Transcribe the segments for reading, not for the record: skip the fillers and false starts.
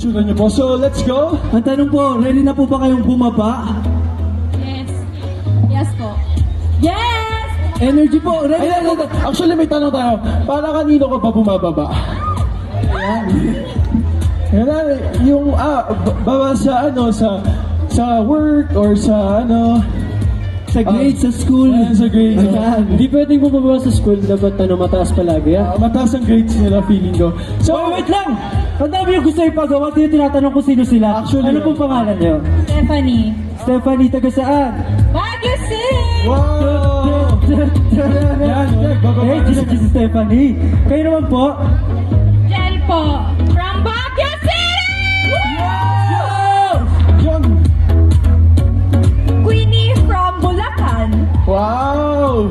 Tsura niyo po. So, let's go. Ang tanong po, ready na po ba kayong bumaba? Yes. Yes po. Yes! Energy po, ready Ayan, na po. actually may tanong tayo. Para kanino ka ba bumababa? Ayan. Ayan, yung, baba sa, sa work or sa, Sa grade, sa school. Ayan, sa grades. Ayan. Hindi pwedeng bumaba sa school, dapat mataas palagi. Mataas ang grades nila, feeling ko. So, So, wait lang! Ang dami yung gusto ipagawa, tinatanong ko sino sila. Actually, ano pong pangalan niyo? Stephanie. Stephanie, taga saan? Baguio City! wow! Yan, bababa. Eh, si Stephanie. Kayo naman po? Jel po. From Baguio City! Yan. Queenie from Bulacan. Wow!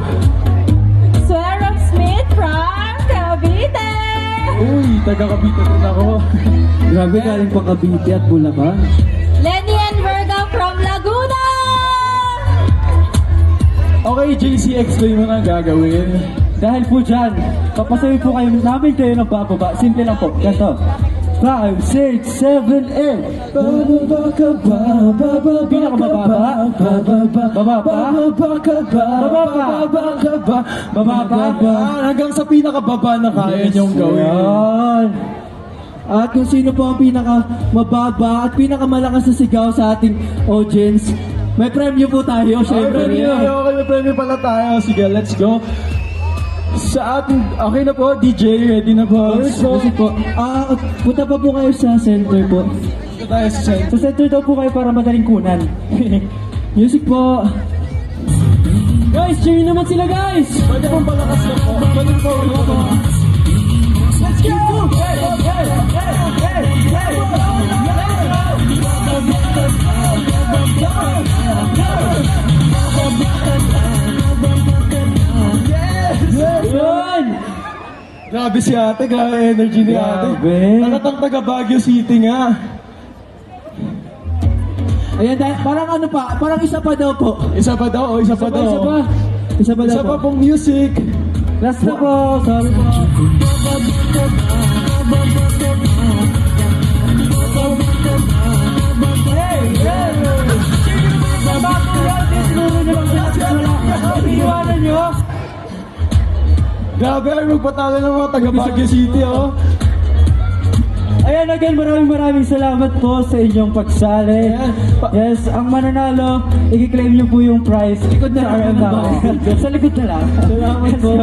Sweron Smith from Cavite. Uy, taga-Cavite din ako. Grabe, galing pang Cavite at Bulacan. Lenny and Virgo from Laguna. Okay, JC, explain mo na ang gagawin. Dahil po dyan, papasabi po kayo namin kayo ng bababa. Simple lang po. Ganito. 5, 6, 7, 8. Bababa ka ba? Bababa Pinakamababa? Bababa? Bababa ka ba? Bababa ka ba? Bababa ba? Hanggang sa pinakababa na kaya niyong gawin. Yan. At kung sino po ang pinakamababa at pinakamalakas na sigaw sa ating audience, may premyo po tayo, syempre. Okay, may premyo pala tayo. Sige, let's go. Sa ating, okay na po, DJ, ready na po. First music po. Punta pa po kayo sa center po. Ito tayo sa center. Sa center daw po kayo para madaling kunan. Music po. Guys, cheer naman sila guys! Pwede pong palakas na po. Pwede po. Let's go! Yun! Grabe si ate, grabe energy ni ate. Grabe. Nakatang taga Baguio City nga. Ayan, parang ano pa, parang isa pa daw po. Isa pa daw, isa pa daw. Isa pa. Isa pa daw Isa po. pa pong music. Last na po. Sorry po. Grabe, ay magpatalo ng mga taga Baguio City, oh. Ayan, again, maraming salamat po sa inyong pagsali. Yes, ang mananalo, i-claim niyo po yung prize. Likod na lang. Sa likod na lang. Salamat po.